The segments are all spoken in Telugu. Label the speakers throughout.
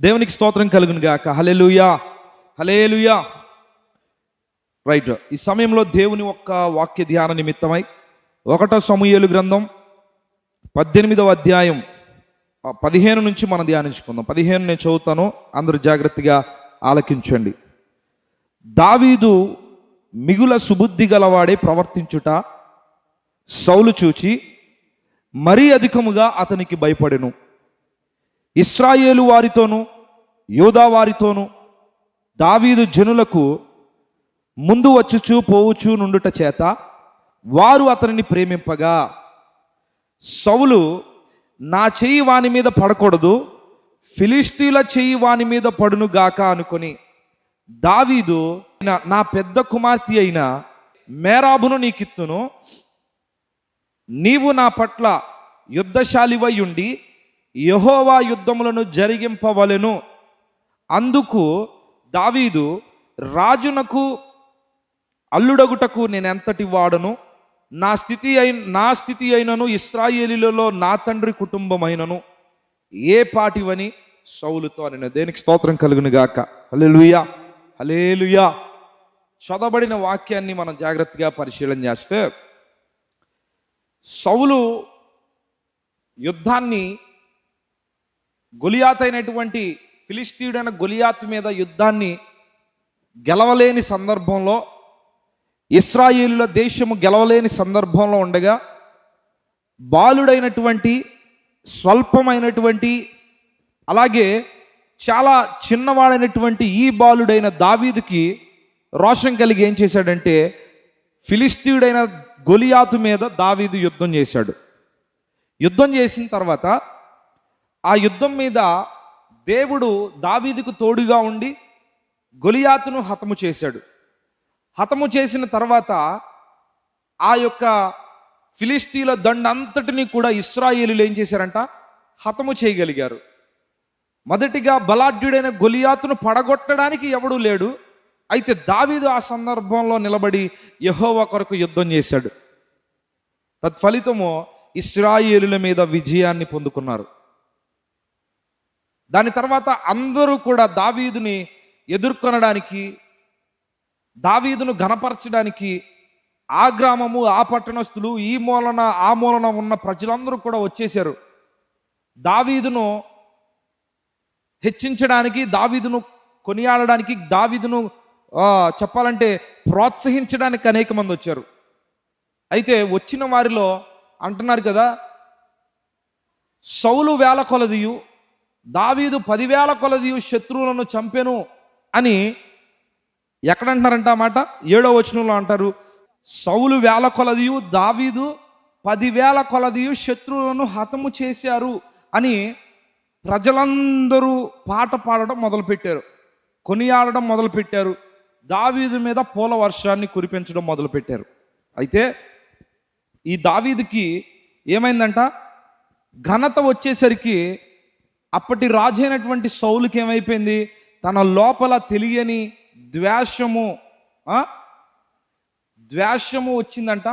Speaker 1: దేవునికి స్తోత్రం కలుగును గాక. హల్లెలూయా, హల్లెలూయా. రైట్. ఈ సమయంలో దేవుని యొక్క వాక్య ధ్యాన నిమిత్తమై 1 సమూయేలు గ్రంథం 18వ అధ్యాయం 15 నుంచి మనం ధ్యానించుకుందాం. 15 నేను చదువుతాను, అందరూ జాగ్రత్తగా ఆలకించండి. దావీదు మిగుల సుబుద్ధి గలవాడే ప్రవర్తించుట సౌలు చూచి మరీ అధికముగా అతనికి భయపడెను. ఇశ్రాయేలు వారితోనూ యూదా వారితోనూ దావీదు జనులకు ముందు వచ్చుచూ పోవుచూ నుండుట చేత వారు అతనిని ప్రేమింపగా, సౌలు నా చెయ్యి వాని మీద పడకూడదు, ఫిలిష్తీయుల చెయ్యి వాని మీద పడును గాక అనుకొని దావీదు నా పెద్ద కుమార్తె అయిన మేరాబును నీకిత్తును, నీవు నా పట్ల యుద్ధశాలివై ఉండి యెహోవా యుద్ధములను జరిగింపవలెను. అందుకు దావీదు, రాజునకు అల్లుడగుటకు నేనెంతటి వాడను, నా స్థితి అయినను ఇశ్రాయేలీలలో నా తండ్రి కుటుంబమైనను ఏ పాటివని సౌలుతో అని. దేనికి స్తోత్రం కలుగును గాక. హల్లెలూయా, హల్లెలూయా. చదవబడిన వాక్యాన్ని మనం జాగ్రత్తగా పరిశీలన చేస్తే, సౌలు యుద్ధాన్ని గొలియాతు అయినటువంటి ఫిలిష్తీయుడైన గొలియాతు మీద యుద్ధాన్ని గెలవలేని సందర్భంలో, ఇశ్రాయేలుల దేశము గెలవలేని సందర్భంలో ఉండగా, బాలుడైనటువంటి స్వల్పమైనటువంటి అలాగే చాలా చిన్నవాడైనటువంటి ఈ బాలుడైన దావీదుకి రోషం కలిగి ఏం చేశాడంటే, ఫిలిష్తీయుడైన గొలియాతు మీద దావీదు యుద్ధం చేశాడు. యుద్ధం చేసిన తర్వాత ఆ యుద్ధం మీద దేవుడు దావీదుకు తోడుగా ఉండి గొలియాతును హతము చేశాడు. హతము చేసిన తర్వాత ఆ యొక్క ఫిలిష్తీయుల దండంతటిని కూడా ఇశ్రాయేలీయులు ఏం చేశారంట, హతము చేయగలిగారు. మొదటిగా బలాఢ్యుడైన గొలియాతును పడగొట్టడానికి ఎవడూ లేడు. అయితే దావీదు ఆ సందర్భంలో నిలబడి యెహోవా కొరకు యుద్ధం చేశాడు. తత్ఫలితము ఇశ్రాయేలుల మీద విజయాన్ని పొందుకున్నారు. దాని తర్వాత అందరూ కూడా దావీదుని ఎదుర్కొనడానికి, దావీదును ఘనపరచడానికి ఆ గ్రామము, ఆ పట్టణస్థులు, ఈ మూలన ఆ మూలన ఉన్న ప్రజలందరూ కూడా వచ్చేశారు. దావీదును హెచ్చించడానికి, దావీదును కొనియాడడానికి, దావీదును చెప్పాలంటే ప్రోత్సహించడానికి అనేక మంది వచ్చారు. అయితే వచ్చిన వారిలో అంటున్నారు కదా, సౌలు 1000 కొలదియు దావీదు 10,000 కొలదియు శత్రువులను చంపెను అని ఎక్కడంటున్నారంట ఆ మాట? 7వ వచనంలో అంటారు, సౌలు 1000 కొలదియు దావీదు 10,000 కొలదియు శత్రువులను హతము చేశారు అని ప్రజలందరూ పాట పాడడం మొదలుపెట్టారు, కొనియాడడం మొదలుపెట్టారు, దావీదు మీద పూల వర్షాన్ని కురిపించడం మొదలుపెట్టారు. అయితే ఈ దావీదుకి ఏమైందంట, ఘనత వచ్చేసరికి అప్పటి రాజు అయినటువంటి సౌలుకి ఏమైపోయింది, తన లోపల తెలియని ద్వేషము వచ్చిందంట,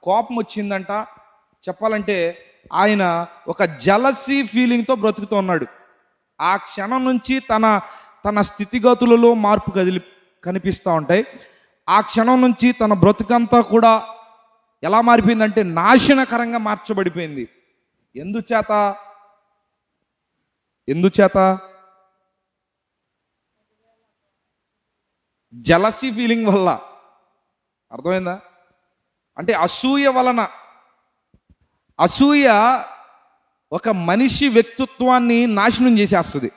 Speaker 1: కోపం వచ్చిందంట. చెప్పాలంటే ఆయన ఒక జలసీ ఫీలింగ్తో బ్రతుకుతూ ఉన్నాడు. ఆ క్షణం నుంచి తన స్థితిగతులలో మార్పు కనిపిస్తూ ఉంటాయి. ఆ క్షణం నుంచి తన బ్రతుకంతా కూడా ఎలా మారిపోయిందంటే నాశనకరంగా మార్చబడిపోయింది. ఎందుచేత జలసీ ఫీలింగ్ వల్ల. అర్థమైందా? అంటే అసూయ వలన. అసూయ ఒక మనిషి వ్యక్తిత్వాన్ని నాశనం చేసేస్తుంది.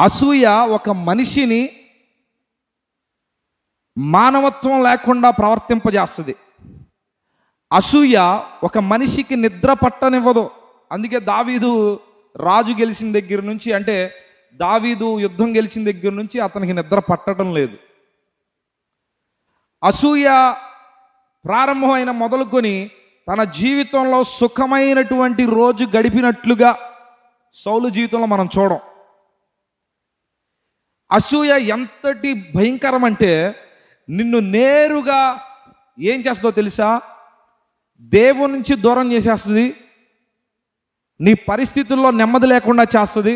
Speaker 1: అసూయ ఒక మనిషిని మానవత్వం లేకుండా ప్రవర్తింపజేస్తుంది. అసూయ ఒక మనిషికి నిద్ర పట్టనివ్వదు. అందుకే దావీదు రాజు గెలిచిన దగ్గర నుంచి, అంటే దావీదు యుద్ధం గెలిచిన దగ్గర నుంచి అతనికి నిద్ర పట్టడం లేదు. అసూయ ప్రారంభమైన మొదలుకొని తన జీవితంలో సుఖమైనటువంటి రోజు గడిపినట్లుగా సౌలు జీవితంలో మనం చూడం. అసూయ ఎంతటి భయంకరం అంటే నిన్ను నేరుగా ఏం చేస్తుందో తెలుసా? దేవుని నుంచి దూరం చేసేస్తుంది, నీ పరిస్థితుల్లో నెమ్మది లేకుండా చేస్తుంది,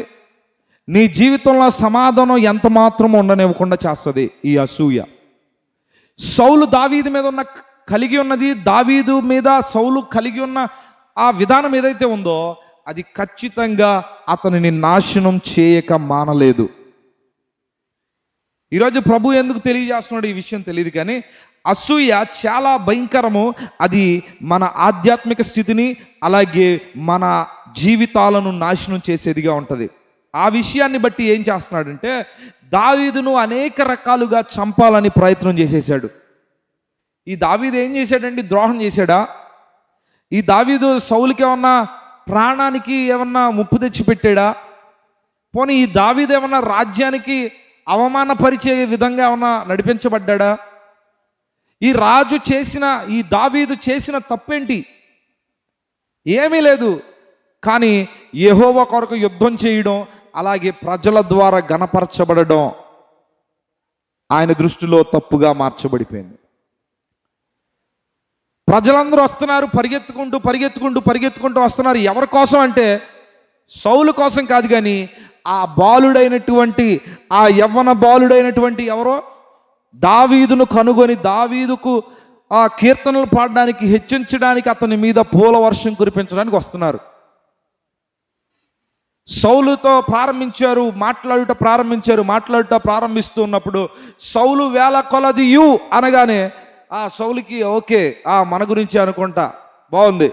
Speaker 1: నీ జీవితంలో సమాధానం ఎంత మాత్రం ఉండనివ్వకుండా చేస్తుంది ఈ అసూయ. సౌలు దావీదు మీద కలిగి ఉన్నది, దావీదు మీద సౌలు కలిగి ఉన్న ఆ విధానం ఏదైతే ఉందో అది ఖచ్చితంగా అతనిని నాశనం చేయక మానలేదు. ఈరోజు ప్రభు ఎందుకు తెలియజేస్తున్నాడు ఈ విషయం తెలియదు, కానీ అసూయ చాలా భయంకరము. అది మన ఆధ్యాత్మిక స్థితిని అలాగే మన జీవితాలను నాశనం చేసేదిగా ఉంటుంది. ఆ విషయాన్ని బట్టి ఏం చేస్తున్నాడంటే దావీదును అనేక రకాలుగా చంపాలని ప్రయత్నం చేసేసాడు. ఈ దావీదు ఏం చేశాడండి? ద్రోహం చేశాడా? ఈ దావీదు సౌలుకి ఏమన్నా ప్రాణానికి ఏమన్నా ముప్పు తెచ్చిపెట్టాడా? పోనీ ఈ దావీదు ఏమన్నా రాజ్యానికి అవమానపరిచే విధంగా ఏమన్నా నడిపించబడ్డా? ఈ దావీదు చేసిన తప్పేంటి? ఏమీ లేదు. కానీ యెహోవా కొరకు యుద్ధం చేయడం, అలాగే ప్రజల ద్వారా గణపరచబడడం ఆయన దృష్టిలో తప్పుగా మార్చబడిపోయింది. ప్రజలందరూ వస్తున్నారు, పరిగెత్తుకుంటూ వస్తున్నారు. ఎవరి కోసం అంటే సౌలు కోసం కాదు, కానీ ఆ బాలుడైనటువంటి, ఆ యవ్వన బాలుడైనటువంటి ఎవరో దావీదును కనుగొని దావీదుకు ఆ కీర్తనలు పాడడానికి, హెచ్చించడానికి, అతని మీద పూల వర్షం కురిపించడానికి వస్తున్నారు. సౌలుతో మాట్లాడుట ప్రారంభిస్తున్నప్పుడు సౌలు వేల కొలదియు అనగానే ఆ సౌలుకి ఓకే, మన గురించి అనుకుంటా, బాగుంది.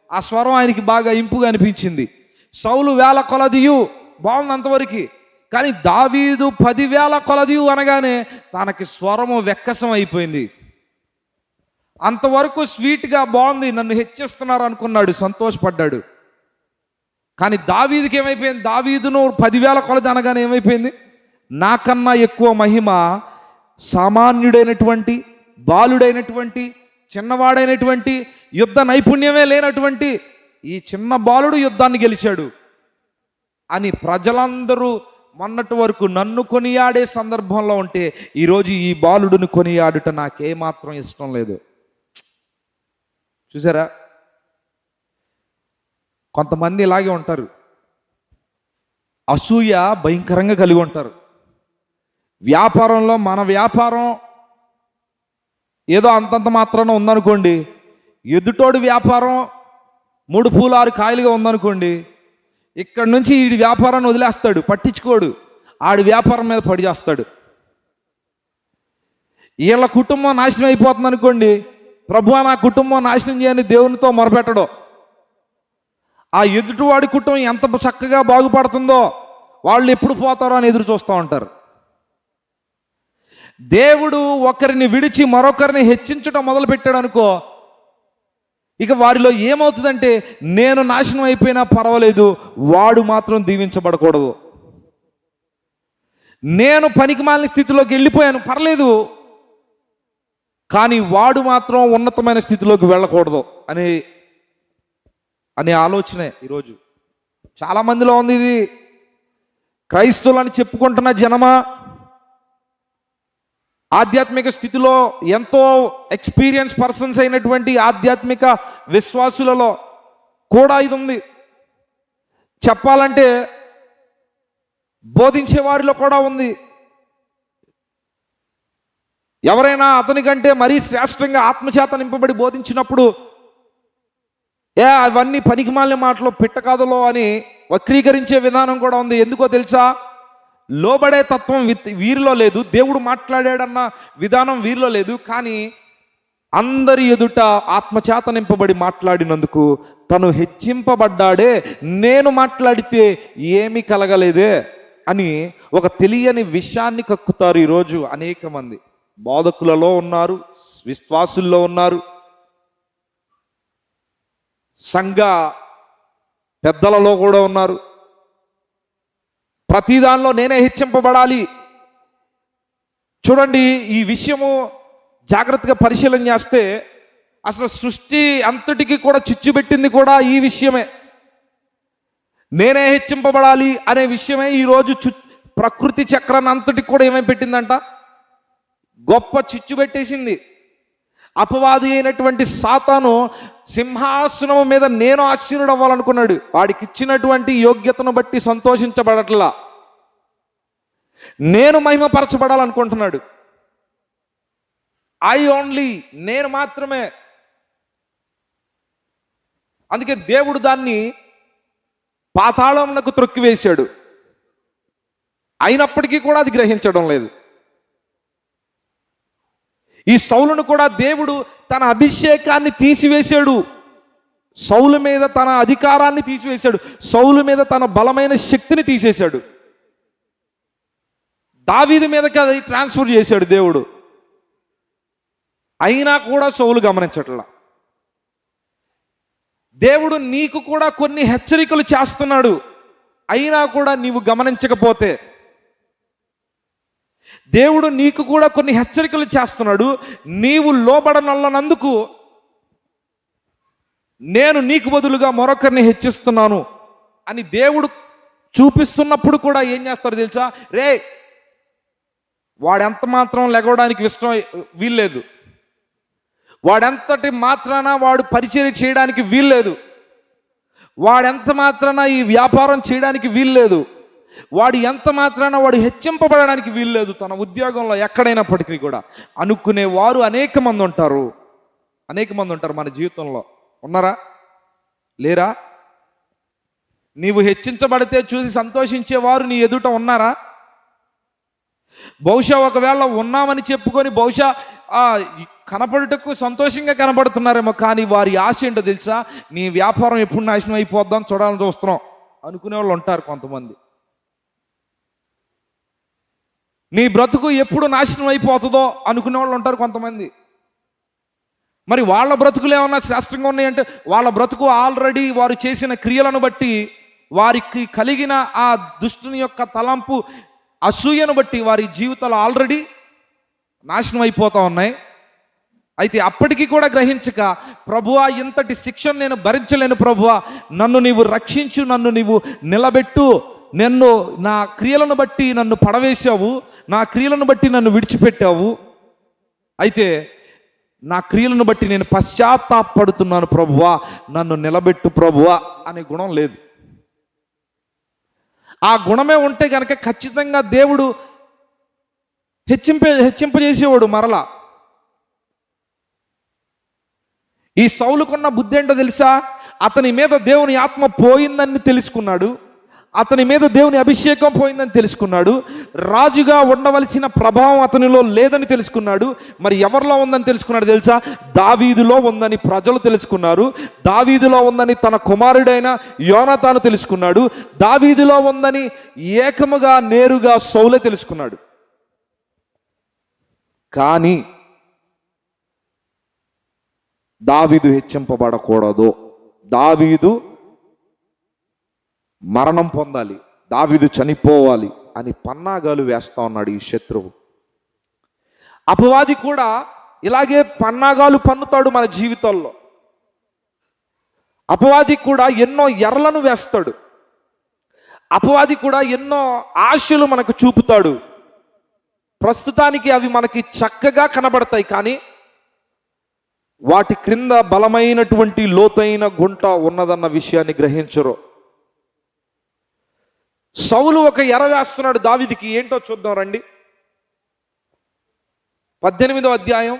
Speaker 1: ఆ స్వరం ఆయనకి బాగా ఇంపుగా అనిపించింది. సౌలు వేల కొలదియు బాగుంది అంతవరకు. కానీ దావీదు 10,000 కొలదియు అనగానే తనకి స్వరము వెక్కసం అయిపోయింది. అంతవరకు స్వీట్గా బాగుంది, నన్ను హెచ్చిస్తున్నారు అనుకున్నాడు, సంతోషపడ్డాడు. కానీ దావీదుకి ఏమైపోయింది? దావీదును 10,000 కొలది అనగానే ఏమైపోయింది? నాకన్నా ఎక్కువ మహిమ సామాన్యుడైనటువంటి, బాలుడైనటువంటి, చిన్నవాడైనటువంటి, యుద్ధ నైపుణ్యమే లేనటువంటి ఈ చిన్న బాలుడు యుద్ధాన్ని గెలిచాడు అని ప్రజలందరూ మొన్నటి వరకు నన్ను కొనియాడే సందర్భంలో ఉంటే ఈరోజు ఈ బాలుడిని కొనియాడుట నాకేమాత్రం ఇష్టం లేదు. చూసారా? కొంతమంది ఇలాగే ఉంటారు, అసూయ భయంకరంగా కలిగి ఉంటారు. వ్యాపారంలో మన వ్యాపారం ఏదో అంతంత మాత్రాన ఉందనుకోండి, ఎదుటోడు వ్యాపారం 3 పూలు 6 కాయలుగా ఉందనుకోండి, ఇక్కడ నుంచి ఈ వ్యాపారాన్ని వదిలేస్తాడు, పట్టించుకోడు, ఆడి వ్యాపారం మీద పడి చేస్తాడు. వీళ్ళ కుటుంబం నాశనం అయిపోతుంది అనుకోండి, ప్రభువా నా కుటుంబం నాశనం చేయని దేవునితో మొరపెట్టడం. ఆ ఎదుటివాడి కుటుంబం ఎంత చక్కగా బాగుపడుతుందో వాళ్ళు ఎప్పుడు పోతారో అని ఎదురు చూస్తూ ఉంటారు. దేవుడు ఒకరిని విడిచి మరొకరిని హెచ్చించడం మొదలు పెట్టాడు అనుకో, ఇక వారిలో ఏమవుతుందంటే నేను నాశనం అయిపోయినా పర్వాలేదు, వాడు మాత్రం దీవించబడకూడదు. నేను పనికిమాలిన స్థితిలోకి వెళ్ళిపోయాను పర్లేదు, కానీ వాడు మాత్రం ఉన్నతమైన స్థితిలోకి వెళ్ళకూడదు అనే ఆలోచనే ఈరోజు చాలా మందిలో ఉంది. ఇది క్రైస్తవులని చెప్పుకుంటున్న జనమా, ఆధ్యాత్మిక స్థితిలో ఎంతో ఎక్స్పీరియన్స్ పర్సన్స్ అయినటువంటి ఆధ్యాత్మిక విశ్వాసులలో కూడా ఇది ఉంది. చెప్పాలంటే బోధించే వారిలో కూడా ఉంది. ఎవరైనా అతని కంటే మరీ శ్రేష్టంగా ఆత్మచేత నింపబడి బోధించినప్పుడు అవన్నీ పనికిమాలిన మాటలు, పిట్టకథలో అని వక్రీకరించే విధానం కూడా ఉంది. ఎందుకో తెలుసా? లోబడే తత్వం వీరిలో లేదు, దేవుడు మాట్లాడాడన్న విధానం వీరిలో లేదు. కానీ అందరి ఎదుట ఆత్మచేత నింపబడి మాట్లాడినందుకు తను హెచ్చింపబడ్డాడే, నేను మాట్లాడితే ఏమీ కలగలేదే అని ఒక తెలియని విషయాన్ని కక్కుతారు ఈరోజు అనేక మంది. బోధకులలో ఉన్నారు, విశ్వాసుల్లో ఉన్నారు, సంఘ పెద్దలలో కూడా ఉన్నారు. ప్రతి దానిలో నేనే హెచ్చింపబడాలి. చూడండి, ఈ విషయము జాగ్రత్తగా పరిశీలన చేస్తే అసలు సృష్టి అంతటికి కూడా చిచ్చుపెట్టింది కూడా ఈ విషయమే. నేనే హెచ్చింపబడాలి అనే విషయమే ఈరోజు ప్రకృతి చక్రాన్ని అంతటికి కూడా ఏమేమి పెట్టిందంట? గొప్ప చిచ్చు పెట్టేసింది. అపవాది అయినటువంటి సాతాను సింహాసనం మీద నేను ఆసీనుడు అవ్వాలనుకున్నాడు. వాడికి ఇచ్చినటువంటి యోగ్యతను బట్టి సంతోషించబడట్లా. నేను మహిమపరచబడాలనుకుంటున్నాడు. ఐ ఓన్లీ, నేను మాత్రమే. అందుకే దేవుడు దాన్ని పాతాళంలోకి త్రొక్కివేశాడు. అయినప్పటికీ కూడా అది గ్రహించడం లేదు. ఈ సౌలును కూడా దేవుడు తన అభిషేకాన్ని తీసివేశాడు. సౌలు మీద తన అధికారాన్ని తీసివేశాడు. సౌలు మీద తన బలమైన శక్తిని తీసేశాడు. దావీదు మీదకి అది ట్రాన్స్ఫర్ చేశాడు దేవుడు. అయినా కూడా సౌలు గమనించట్లా. దేవుడు నీకు కూడా కొన్ని హెచ్చరికలు చేస్తున్నాడు, అయినా కూడా నీవు గమనించకపోతే, దేవుడు నీకు కూడా కొన్ని హెచ్చరికలు చేస్తున్నాడు, నీవు లోబడనల్లనందుకు నేను నీకు బదులుగా మరొకరిని హెచ్చిస్తున్నాను అని దేవుడు చూపిస్తున్నప్పుడు కూడా ఏం చేస్తాడు తెలుసా? రే, వాడెంత మాత్రం లెగవడానికి ఇష్టం వీల్లేదు, వాడెంతటి మాత్రాన వాడు పరిచర్య చేయడానికి వీల్లేదు, వాడెంత మాత్రాన ఈ వ్యాపారం చేయడానికి వీల్లేదు, వాడు ఎంత మాత్రాన వాడు హెచ్చింపబడడానికి వీల్లేదు. తన ఉద్యోగంలో ఎక్కడైనప్పటికీ కూడా అనుకునేవారు అనేక మంది ఉంటారు. మన జీవితంలో ఉన్నారా? లేరా? నీవు హెచ్చించబడితే చూసి సంతోషించేవారు నీ ఎదుట ఉన్నారా? బహుశా ఒకవేళ ఉన్నామని చెప్పుకొని బహుశా కనపడుటకు సంతోషంగా కనపడుతున్నారేమో, కానీ వారి ఆశ ఏంటో తెలుసా? నీ వ్యాపారం ఎప్పుడు నాశనం అయిపోద్దాం చూడాలని చూస్తున్నాం అనుకునే వాళ్ళు ఉంటారు కొంతమంది. నీ బ్రతుకు ఎప్పుడు నాశనం అయిపోతుందో అనుకునే వాళ్ళు ఉంటారు కొంతమంది. మరి వాళ్ళ బ్రతుకులు ఏమన్నా శ్రేష్టంగా ఉన్నాయంటే, వాళ్ళ బ్రతుకు ఆల్రెడీ వారు చేసిన క్రియలను బట్టి, వారికి కలిగిన ఆ దుష్టుని యొక్క తలంపు అసూయను బట్టి వారి జీవితాలు ఆల్రెడీ నాశనం అయిపోతూ ఉన్నాయి. అయితే అప్పటికీ కూడా గ్రహించక, ప్రభువా ఇంతటి శిక్షను నేను భరించలేను ప్రభువా, నన్ను నీవు రక్షించు, నన్ను నీవు నిలబెట్టు, నన్ను నా క్రియలను బట్టి నన్ను పడవేశావు, నా క్రియలను బట్టి నన్ను విడిచిపెట్టావు, అయితే నా క్రియలను బట్టి నేను పశ్చాత్తాపడుతున్నాను ప్రభువా, నన్ను నిలబెట్టు ప్రభువా అనే గుణం లేదు. ఆ గుణమే ఉంటే కనుక ఖచ్చితంగా దేవుడు హెచ్చింపజేసేవాడు మరలా. ఈ సౌలుకున్న బుద్ధి ఏంటో తెలుసా? అతని మీద దేవుని ఆత్మ పోయిందని తెలుసుకున్నాడు, అతని మీద దేవుని అభిషేకం పోయిందని తెలుసుకున్నాడు, రాజుగా ఉండవలసిన ప్రభావం అతనిలో లేదని తెలుసుకున్నాడు. మరి ఎవరిలో ఉందని తెలుసుకున్నాడు తెలుసా? దావీదులో ఉందని ప్రజలు తెలుసుకున్నారు. దావీదులో ఉందని తన కుమారుడైన యోనాతాను తెలుసుకున్నాడు. దావీదులో ఉందని ఏకముగా నేరుగా సౌలే తెలుసుకున్నాడు. కానీ దావీదు హెచ్చింపబడకూడదు, దావీదు మరణం పొందాలి, దావీదు చనిపోవాలి అని పన్నాగాలు వేస్తా ఉన్నాడు ఈ శత్రువు. అపవాది కూడా ఇలాగే పన్నాగాలు పన్నుతాడు మన జీవితాల్లో. అపవాది కూడా ఎన్నో ఎర్రలను వేస్తాడు. అపవాది కూడా ఎన్నో ఆశలు మనకు చూపుతాడు. ప్రస్తుతానికి అవి మనకి చక్కగా కనబడతాయి, కానీ వాటి క్రింద బలమైనటువంటి లోతైన గుంట ఉన్నదన్న విషయాన్ని గ్రహించరు. సౌలు ఒక ఎర వేస్తున్నాడు దావీదుకి. ఏంటో చూద్దాం రండి. 18వ అధ్యాయం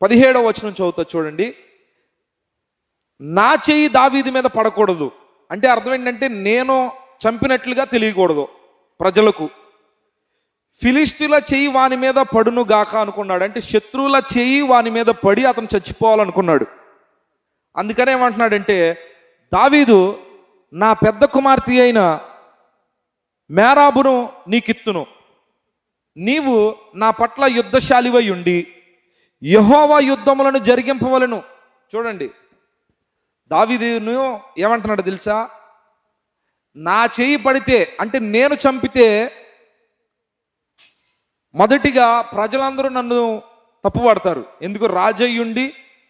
Speaker 1: 17వ వచనం చదువుతా చూడండి. నా చెయ్యి దావీదు మీద పడకూడదు అంటే అర్థం ఏంటంటే, నేను చంపినట్లుగా తెలియకూడదు ప్రజలకు. ఫిలిష్తీయుల చెయ్యి వాని మీద పడును గాక అనుకున్నాడు. అంటే శత్రువుల చెయ్యి వాని మీద పడి అతను చచ్చిపోవాలనుకున్నాడు. అందుకనే ఏమంటున్నాడంటే, దావీదు నా పెద్ద కుమార్తె అయిన మేరాబును నీకిత్తును, నీవు నా పట్ల యుద్ధశాలివై ఉండి యెహోవా యుద్ధములను జరిగింపవలను. చూడండి, దావీదును ఏమంటున్నాడు తెలుసా? నా చేయి పడితే అంటే నేను చంపితే మొదటిగా ప్రజలందరూ నన్ను తప్పుపడతారు. ఎందుకు? రాజయ్యుండి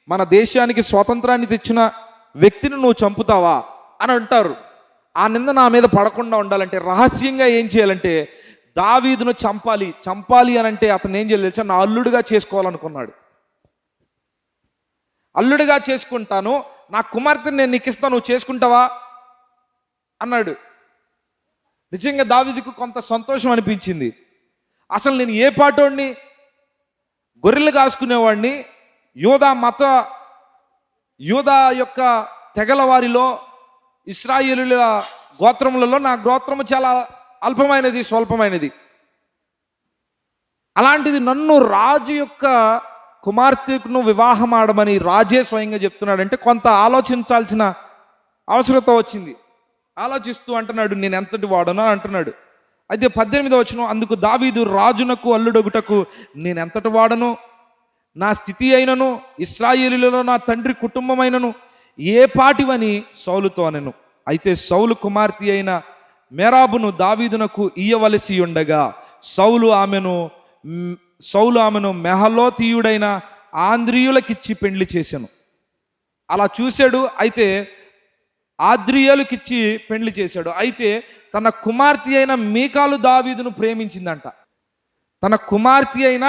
Speaker 1: మన దేశానికి స్వాతంత్రాన్ని తెచ్చిన వ్యక్తిని నువ్వు చంపుతావా అని అంటారు. ఆ నింద నా మీద పడకుండా ఉండాలంటే రహస్యంగా ఏం చేయాలంటే, దావీదును చంపాలి అని అంటే అతను ఏం చేయాలి తెలుసా? నా అల్లుడుగా చేసుకోవాలనుకున్నాడు. అల్లుడుగా చేసుకుంటాను, నా కుమార్తెని నేను నీకు ఇస్తాను, నువ్వు చేసుకుంటావా అన్నాడు. నిజంగా దావీదుకు కొంత సంతోషం అనిపించింది. అసలు నేను ఏ పాటోడిని, గొర్రెలు కాసుకునేవాడిని, యూదా యొక్క తెగల వారిలో, ఇశ్రాయేలుల గోత్రములలో నా గోత్రము చాలా అల్పమైనది, స్వల్పమైనది. అలాంటిది నన్ను రాజు యొక్క కుమార్తెను వివాహం ఆడమని రాజే స్వయంగా చెప్తున్నాడంటే కొంత ఆలోచించాల్సిన అవసరత వచ్చింది. ఆలోచిస్తూ అంటున్నాడు, నేను ఎంతటి వాడనో అంటున్నాడు. అయితే 18వ వచనం, అందుకు దావీదు రాజునకు అల్లుడొగుటకు నేను ఎంతటి వాడను, నా స్థితి అయినను ఇశ్రాయేలులలో నా తండ్రి కుటుంబమైనను ఏ పాటివని సౌలుతో అనెను. అయితే సౌలు కుమార్తె అయిన మేరాబును దావీదునకు ఇయ్యవలసి ఉండగా సౌలు ఆమెను మెహలోతీయుడైన ఆంద్రియులకిచ్చి పెండ్లి చేశాను. అలా చూశాడు. అయితే ఆద్రియులకిచ్చి పెండ్లి చేశాడు. అయితే తన కుమార్తె అయిన మీకాలు దావీదును ప్రేమించిందంట. తన కుమార్తె అయిన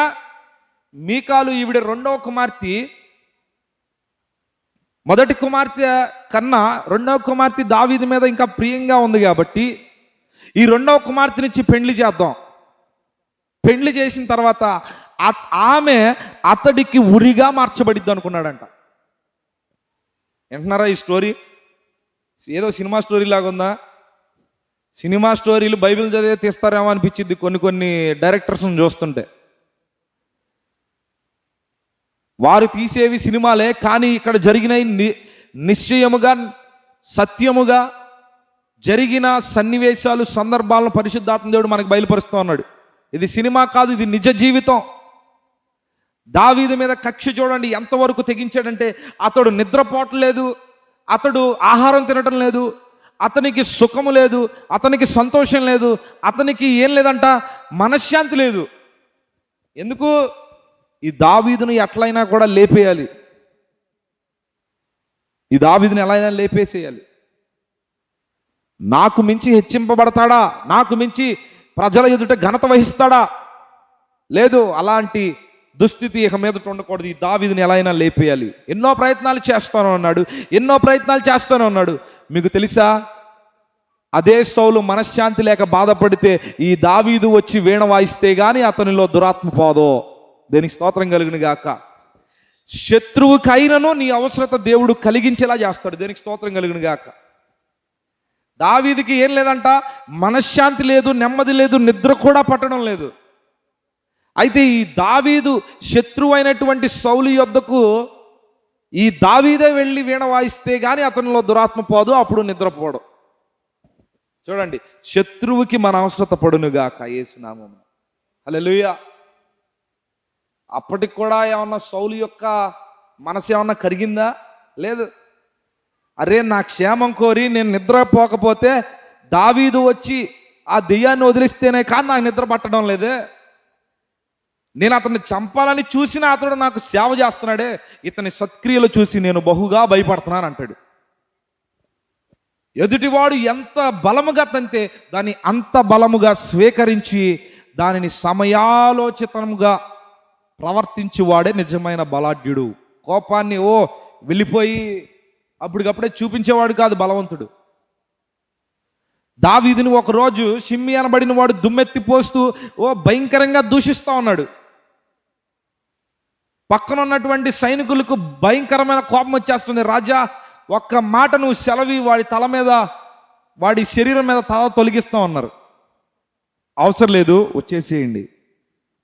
Speaker 1: మీకాలు, ఈవిడ రెండవ కుమార్తె, మొదటి కుమార్తె కన్నా రెండవ కుమార్తె దావీదు మీద ఇంకా ప్రియంగా ఉంది కాబట్టి ఈ రెండవ కుమార్తెనిచ్చి పెండ్లి చేద్దాం. పెండ్లి చేసిన తర్వాత ఆమె అతడికి ఉరిగా మార్చబడిద్ది అనుకున్నాడంట. వింటున్నారా ఈ స్టోరీ? ఏదో సినిమా స్టోరీ లాగా ఉందా? సినిమా స్టోరీలు బైబిల్ చదివే తీస్తారేమో అనిపించింది కొన్ని డైరెక్టర్స్ని చూస్తుంటే. వారు తీసేవి సినిమాలే, కానీ ఇక్కడ జరిగినవి నిశ్చయముగా సత్యముగా జరిగిన సన్నివేశాలు, సందర్భాలను పరిశుద్ధాత్మ దేవుడు మనకు బయలుపరుస్తూ ఉన్నాడు. ఇది సినిమా కాదు, ఇది నిజ జీవితం. దావీదు మీద కక్ష చూడండి ఎంతవరకు తెగించాడంటే, అతడు నిద్రపోవట్లేదు, అతడు ఆహారం తినటం లేదు, అతనికి సుఖము లేదు, అతనికి సంతోషం లేదు, అతనికి ఏం లేదంట, మనశ్శాంతి లేదు. ఎందుకు? ఈ దావీదును ఎట్లయినా కూడా లేపేయాలి, ఈ దావీదుని ఎలా అయినా లేపేసేయాలి. నాకు మించి హెచ్చింపబడతాడా, నాకు మించి ప్రజల ఎదుట ఘనత వహిస్తాడా? లేదు, అలాంటి దుస్థితి ఇక మీదట ఉండకూడదు. ఈ దావీదుని ఎలా అయినా లేపేయాలి. ఎన్నో ప్రయత్నాలు చేస్తాను అన్నాడు. మీకు తెలుసా, అదే సౌలు మనశ్శాంతి లేక బాధపడితే ఈ దావీదు వచ్చి వీణ వాయిస్తే గాని అతనిలో దురాత్మ పోదో. దేనికి స్తోత్రం కలుగును గాక. శత్రువుకైనను నీ అవసరత దేవుడు కలిగించేలా చేస్తాడు. దేనికి స్తోత్రం కలుగును గాక. దావీదుకి ఏం లేదంట, మనశ్శాంతి లేదు, నెమ్మది లేదు, నిద్ర కూడా పట్టడం లేదు. అయితే ఈ దావీదు శత్రువు అయినటువంటి సౌలు యొద్దకు ఈ దావీదే వెళ్ళి వీణ వాయిస్తే గాని అతనిలో దురాత్మ పోదు, అప్పుడు నిద్రపోవడం. చూడండి, శత్రువుకి మన అవసరత పడునుగాక యేసునామమున. హల్లెలూయా. అప్పటికి కూడా ఏమన్నా సౌలు యొక్క మనసు ఏమన్నా కరిగిందా? లేదు. అరే, నా క్షేమం కోరి నేను నిద్రపోకపోతే దావీదు వచ్చి ఆ దెయ్యాన్ని వదిలిస్తేనే కానీ నాకు నిద్ర పట్టడం లేదే. నేను అతన్ని చంపాలని చూసిన అతడు నాకు సేవ చేస్తున్నాడే, ఇతని సత్క్రియలు చూసి నేను బహుగా భయపడుతున్నాను అంటాడు. ఎదుటివాడు ఎంత బలముగా తంతే దాన్ని అంత బలముగా స్వీకరించి దానిని సమయాలోచితముగా ప్రవర్తించేవాడే నిజమైన బలాఢ్యుడు. కోపాన్ని వెళ్ళిపోయి అప్పటికప్పుడే చూపించేవాడు కాదు బలవంతుడు. దావీదుని ఒకరోజు షిమ్మి అనబడిన వాడు దుమ్మెత్తి పోస్తూ భయంకరంగా దూషిస్తూ ఉన్నాడు. పక్కన ఉన్నటువంటి సైనికులకు భయంకరమైన కోపం వచ్చేస్తుంది. రాజా, ఒక్క మాట నువ్వు సెలవి వాడి తల మీద, వాడి శరీరం మీద తల తొలగిస్తా ఉన్నారు. అవసరం లేదు, వచ్చేసేయండి.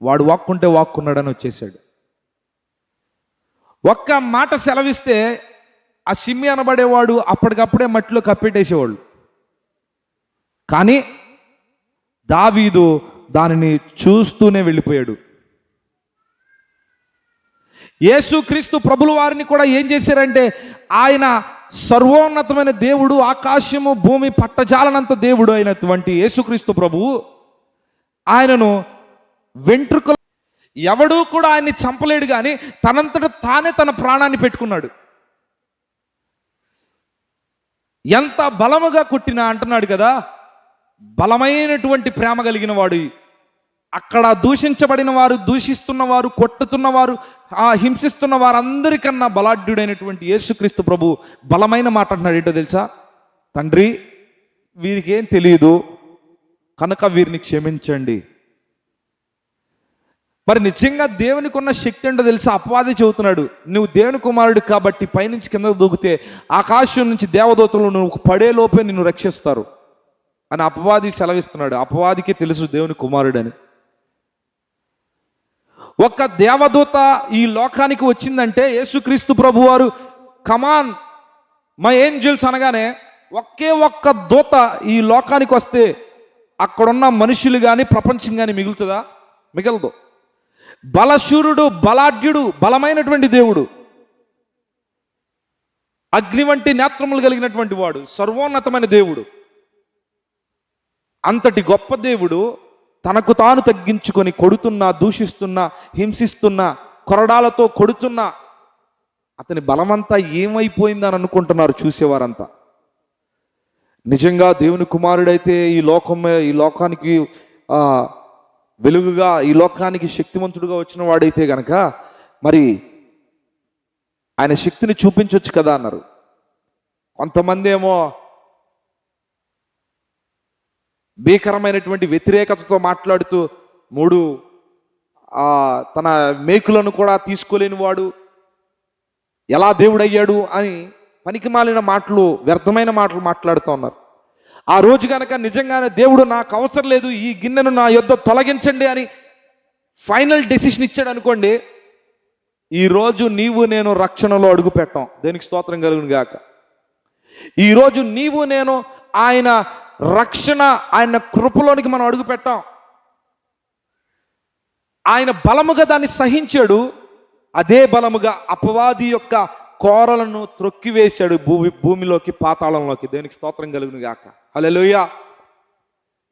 Speaker 1: వాడు వాక్కుంటే వాక్కున్నాడని వచ్చేసాడు. ఒక్క మాట సెలవిస్తే ఆ షిమ్మి అనబడేవాడు అప్పటికప్పుడే మట్టిలో కప్పెట్టేసేవాళ్ళు. కానీ దావీదు దానిని చూస్తూనే వెళ్ళిపోయాడు. యేసుక్రీస్తు ప్రభుల వారిని కూడా ఏం చేశారంటే, ఆయన సర్వోన్నతమైన దేవుడు, ఆకాశము భూమి పట్టజాలనంత దేవుడు అయినటువంటి యేసుక్రీస్తు ప్రభువు ఆయనను వెంట్రుకలు ఎవడూ కూడా ఆయన్ని చంపలేడు, కానీ తనంతట తానే తన ప్రాణాన్ని పెట్టుకున్నాడు. ఎంత బలముగా కొట్టినా అంటున్నాడు కదా, బలమైనటువంటి ప్రేమ కలిగిన వాడు. అక్కడ దూషించబడిన వారు, దూషిస్తున్నవారు, కొట్టుతున్నవారు, హింసిస్తున్న వారందరికన్నా బలాఢ్యుడైనటువంటి యేసుక్రీస్తు ప్రభు బలమైన మాట అంటున్నాడు. ఏంటో తెలుసా? తండ్రి, వీరికి ఏం తెలియదు, కనుక వీరిని క్షమించండి. మరి నిజంగా దేవునికి ఉన్న శక్తి ఏంటో తెలిసి అపవాది చెబుతున్నాడు, నువ్వు దేవుని కుమారుడు కాబట్టి పైనుంచి కిందకు దూకితే ఆకాశం నుంచి దేవదూతలు నువ్వు పడే లోపే నిన్ను రక్షిస్తారు అని అపవాది సెలవిస్తున్నాడు. అపవాదికి తెలుసు దేవుని కుమారుడని. ఒక్క దేవదూత ఈ లోకానికి వచ్చిందంటే యేసుక్రీస్తు ప్రభువారు కమాన్ మై ఏంజల్స్ అనగానే ఒకే ఒక్క దూత ఈ లోకానికి వస్తే అక్కడున్న మనుషులు కానీ ప్రపంచం కానీ మిగులుతుందా? మిగలదు. బలశూరుడు, బలాఢ్యుడు, బలమైనటువంటి దేవుడు, అగ్ని వంటి నేత్రములు కలిగినటువంటి వాడు, సర్వోన్నతమైన దేవుడు, అంతటి గొప్ప దేవుడు తనకు తాను తగ్గించుకొని కొడుతున్నా, దూషిస్తున్నా, హింసిస్తున్నా, కొరడాలతో కొడుతున్నా అతని బలమంతా ఏమైపోయిందని అనుకుంటున్నారు చూసేవారంతా. నిజంగా దేవుని కుమారుడైతే ఈ లోకానికి వెలుగుగా, ఈ లోకానికి శక్తివంతుడుగా వచ్చిన వాడైతే గనక మరి ఆయన శక్తిని చూపించవచ్చు కదా అన్నారు. కొంతమంది ఏమో భీకరమైనటువంటి వ్యతిరేకతతో మాట్లాడుతూ తన మేకులను కూడా తీసుకోలేని వాడు ఎలా దేవుడయ్యాడు అని పనికిమాలిన మాటలు, వ్యర్థమైన మాటలు మాట్లాడుతూ ఉన్నారు. ఆ రోజు కనుక నిజంగానే దేవుడు నాకు అవసరం లేదు, ఈ గిన్నెను నా యొద్ద తొలగించండి అని ఫైనల్ డెసిషన్ ఇచ్చాడు అనుకోండి, ఈరోజు నీవు నేను రక్షణలో అడుగు పెట్టాం. దేనికి స్తోత్రం కలుగును గాక. ఈరోజు నీవు నేను ఆయన రక్షణ, ఆయన కృపలోనికి మనం అడుగు పెట్టాం. ఆయన బలముగా దాన్ని సహించాడు, అదే బలముగా అపవాది యొక్క కోరలను త్రొక్కివేశాడు భూమిలోకి, పాతాళంలోకి. దేనికి స్తోత్రం కలుగును గాక. హల్లెలూయా.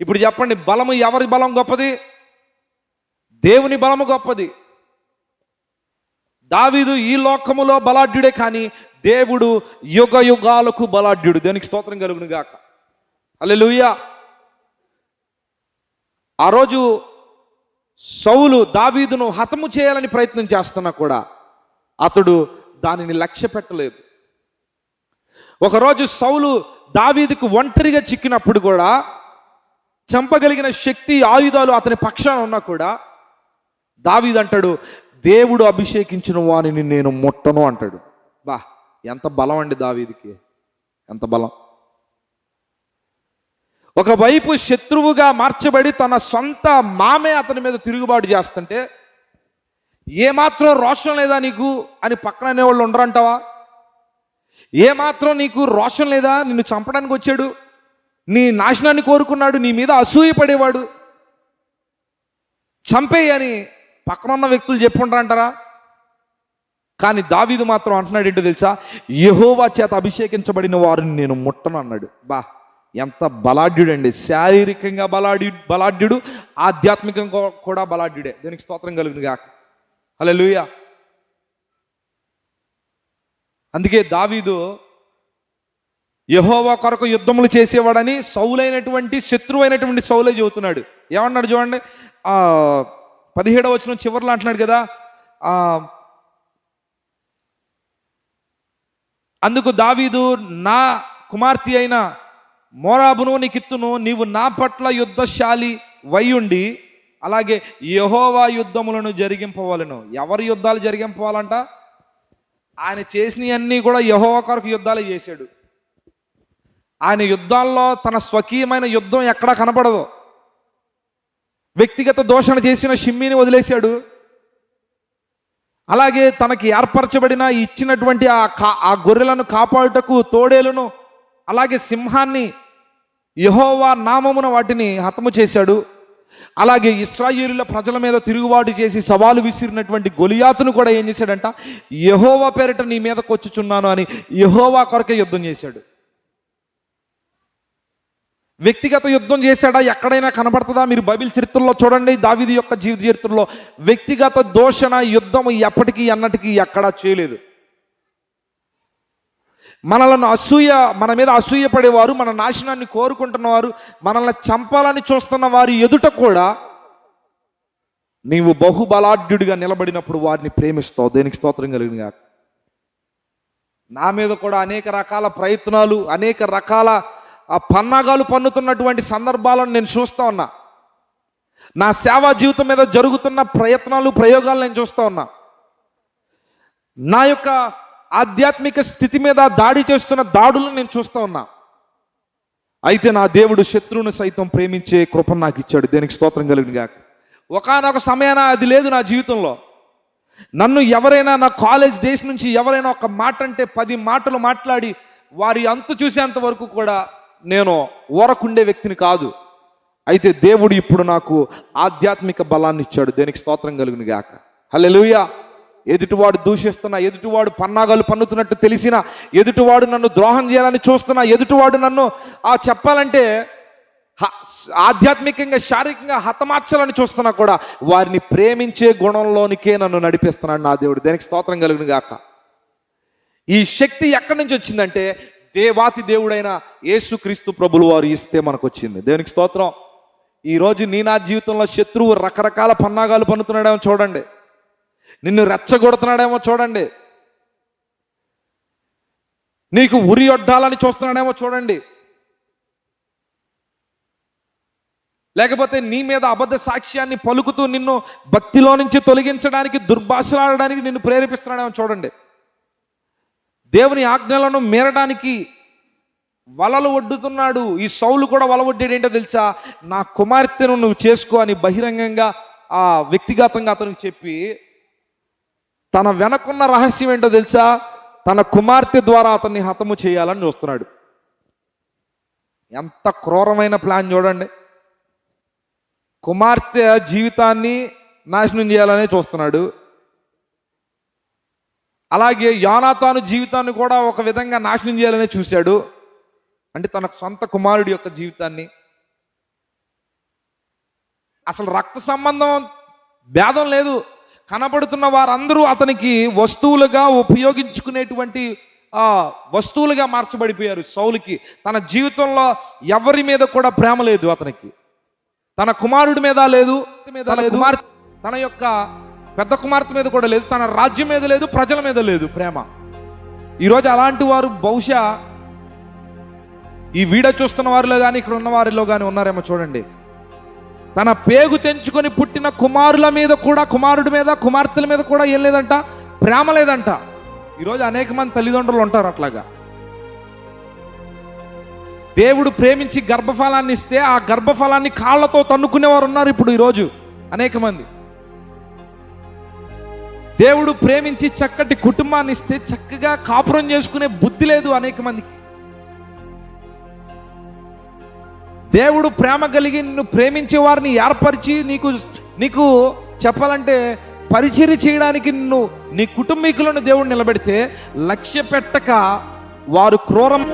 Speaker 1: ఇప్పుడు చెప్పండి, బలము ఎవరి బలం గొప్పది? దేవుని బలము గొప్పది. దావీదు ఈ లోకములో బలాఢ్యుడే, కానీ దేవుడు యుగ యుగాలకు బలాఢ్యుడు. దేనికి స్తోత్రం కలుగును గాక. హల్లెలూయా. ఆ రోజు సౌలు దావీదును హతము చేయాలని ప్రయత్నం చేస్తున్నా కూడా అతడు దానిని లక్ష్య పెట్టలేదు. ఒకరోజు సౌలు దావీదుకు ఒంటరిగా చిక్కినప్పుడు కూడా, చంపగలిగిన శక్తి, ఆయుధాలు అతని పక్షాన ఉన్నా కూడా దావీదు అంటాడు, దేవుడు అభిషేకించిన వానిని నేను ముట్టను అంటాడు. బా, ఎంత బలం అండి దావీదుకి, ఎంత బలం. ఒకవైపు శత్రువుగా మార్చబడి తన సొంత మామే అతని మీద తిరుగుబాటు చేస్తుంటే, ఏమాత్రం రోషం లేదా నీకు అని పక్కన అనేవాళ్ళు ఉండరంటావా? ఏమాత్రం నీకు రోషం లేదా? నిన్ను చంపడానికి వచ్చాడు, నీ నాశనాన్ని కోరుకున్నాడు, నీ మీద అసూయ పడేవాడు, చంపేయని పక్కనున్న వ్యక్తులు చెప్పుంటారంటారా? కానీ దావీదు మాత్రం అంటున్నాడు ఏంటో తెలుసా, యెహోవా చేత అభిషేకించబడిన వారిని నేను ముట్టను అన్నాడు. బా, ఎంత బలాఢ్యుడండి. శారీరకంగా బలాఢ్యుడు, ఆధ్యాత్మికంగా కూడా బలాఢ్యుడే. దీనికి స్తోత్రం కలుగును గాక. హల్లెలూయా. అందుకే దావీదు యెహోవా కొరకు యుద్ధములు చేసేవాడని సౌలైనటువంటి, శత్రువైనటువంటి సౌలే చెబుతున్నాడు. ఏమన్నాడు చూడండి, 17వ వచనం చివరిలో అంటున్నాడు కదా, అందుకు దావీదు, నా కుమార్తె అయిన మోరాబును నీకిత్తును, నీవు నా పట్ల యుద్ధశాలి వైయుండి అలాగే యెహోవా యుద్ధములను జరిగింపవలెను. ఎవరి యుద్ధాలు జరిగింపవాలంట? ఆయన చేసినవన్నీ కూడా యెహోవా కొరకు యుద్ధాలే చేశాడు. ఆయన యుద్ధాల్లో తన స్వకీయమైన యుద్ధం ఎక్కడా కనపడదు. వ్యక్తిగత దోషణ చేసిన షిమ్మీని వదిలేశాడు. అలాగే తనకి ఏర్పరచబడిన ఇచ్చినటువంటి ఆ గొర్రెలను కాపాడుటకు తోడేలను, అలాగే సింహాన్ని, యెహోవా నామమున వాటిని హతము చేశాడు. అలాగే ఇశ్రాయేలుల ప్రజల మీద తిరుగుబాటు చేసి సవాలు విసిరినటువంటి గొలియాతును కూడా ఏం చేశాడంట, యెహోవా పేరిట నీ మీదకు వచ్చుచున్నాను అని యెహోవా కొరకే యుద్ధం చేశాడు. వ్యక్తిగత యుద్ధం చేశాడా? ఎక్కడైనా కనబడుతుందా? మీరు బైబిల్ చరిత్రలో చూడండి, దావీదు యొక్క జీవిత చరిత్రలో వ్యక్తిగత దోషణ యుద్ధం ఎప్పటికీ ఎన్నటికీ ఎక్కడా చేయలేదు. మనలను మన మీద అసూయ పడేవారు, మన నాశనాన్ని కోరుకుంటున్నవారు, మనల్ని చంపాలని చూస్తున్న వారి ఎదుట కూడా నీవు బహుబలాఢ్యుడిగా నిలబడినప్పుడు వారిని ప్రేమిస్తావు. దేనికి స్తోత్రం కలుగును గాక. నా మీద కూడా అనేక రకాల ప్రయత్నాలు, అనేక రకాల ఆ పన్నాగాలు పన్నుతున్నటువంటి సందర్భాలను నేను చూస్తూ ఉన్నా. నా సేవా జీవితం మీద జరుగుతున్న ప్రయత్నాలు, ప్రయోగాలు నేను చూస్తూ ఉన్నా. నా యొక్క ఆధ్యాత్మిక స్థితి మీద దాడి చేస్తున్న దాడులను నేను చూస్తూ ఉన్నా. అయితే నా దేవుడు శత్రువును సైతం ప్రేమించే కృపను నాకు ఇచ్చాడు. దేనికి స్తోత్రం కలుగును గాక. ఒకానొక సమయాన అది లేదు నా జీవితంలో. నన్ను ఎవరైనా నా కాలేజ్ డేస్ నుంచి ఎవరైనా ఒక మాట అంటే 10 మాటలు మాట్లాడి వారి అంతు చూసేంత వరకు కూడా నేను ఊరకుండే వ్యక్తిని కాదు. అయితే దేవుడు ఇప్పుడు నాకు ఆధ్యాత్మిక బలాన్ని ఇచ్చాడు. దేనికి స్తోత్రం కలుగును గాక. హల్లెలూయా. ఎదుటివాడు దూషిస్తున్నా, ఎదుటివాడు పన్నాగాలు పన్నుతున్నట్టు తెలిసినా, ఎదుటివాడు నన్ను ద్రోహం చేయాలని చూస్తున్నా, ఎదుటివాడు నన్ను చెప్పాలంటే ఆధ్యాత్మికంగా, శారీరకంగా హతమార్చాలని చూస్తున్నా కూడా వారిని ప్రేమించే గుణంలోనికే నన్ను నడిపిస్తున్నాడు నా దేవుడు. దేనికి స్తోత్రం కలుగును గాక. ఈ శక్తి ఎక్కడి నుంచి వచ్చిందంటే దేవాతి దేవుడైన యేసుక్రీస్తు ప్రభులు వారు ఇస్తే మనకు వచ్చింది. దేవునికి స్తోత్రం. ఈరోజు నా జీవితంలో శత్రువు రకరకాల పన్నాగాలు పన్నుతున్నాడేమో చూడండి, నిన్ను రెచ్చగొడుతున్నాడేమో చూడండి, నీకు ఉరి ఒడ్డాలని చూస్తున్నాడేమో చూడండి, లేకపోతే నీ మీద అబద్ధ సాక్ష్యాన్ని పలుకుతూ నిన్ను భక్తిలో నుంచి తొలగించడానికి, దుర్భాషలాడడానికి నిన్ను ప్రేరేపిస్తున్నాడేమో చూడండి. దేవుని ఆజ్ఞలను మీరడానికి వలలు ఒడ్డుతున్నాడు. ఈ సౌలు కూడా వల ఒడ్డాడు. ఏంటో తెలుసా? నా కుమార్తెను నువ్వు చేసుకో అని బహిరంగంగా వ్యక్తిగతంగా అతనికి చెప్పి, తన వెనకున్న రహస్యం ఏంటో తెలుసా? తన కుమార్తె ద్వారా అతన్ని హతము చేయాలని చూస్తున్నాడు. ఎంత క్రూరమైన ప్లాన్ చూడండి. కుమార్తె జీవితాన్ని నాశనం చేయాలనే చూస్తున్నాడు. అలాగే యోనాతాను జీవితాన్ని కూడా ఒక విధంగా నాశనం చేయాలనే చూశాడు. అంటే తన సొంత కుమారుడి యొక్క జీవితాన్ని. అసలు రక్త సంబంధం భేదం లేదు. కనబడుతున్న వారందరూ అతనికి వస్తువులుగా ఉపయోగించుకునేటువంటి వస్తువులుగా మార్చబడిపోయారు. సౌలుకి తన జీవితంలో ఎవరి మీద కూడా ప్రేమ లేదు. అతనికి తన కుమారుడి మీద లేదు, తన యొక్క పెద్ద కుమార్తె మీద కూడా లేదు, తన రాజ్యం మీద లేదు, ప్రజల మీద లేదు ప్రేమ. ఈరోజు అలాంటి వారు బహుశా ఈ వీడియో చూస్తున్న వారిలో కానీ ఇక్కడ ఉన్న వారిలో కానీ ఉన్నారేమో చూడండి. తన పేగు తెంచుకొని పుట్టిన కుమారుల మీద కూడా, కుమారుడి మీద, కుమార్తెల మీద కూడా ఏం లేదంట, ప్రేమ లేదంట. ఈరోజు అనేక మంది తల్లిదండ్రులు ఉంటారు అట్లాగా. దేవుడు ప్రేమించి గర్భఫలాన్ని ఇస్తే ఆ గర్భఫలాన్ని కాళ్ళతో తన్నుకునేవారు ఉన్నారు ఇప్పుడు ఈరోజు అనేక మంది. దేవుడు ప్రేమించి చక్కటి కుటుంబాన్ని ఇస్తే చక్కగా కాపురం చేసుకునే బుద్ధి లేదు అనేక మందికి. దేవుడు ప్రేమ కలిగి నిన్ను ప్రేమించే వారిని ఏర్పరిచి నీకు చెప్పాలంటే పరిచర్య చేయడానికి నీ కుటుంబీకులను దేవుడు నిలబెడితే లక్ష్య పెట్టక వారు క్రూరం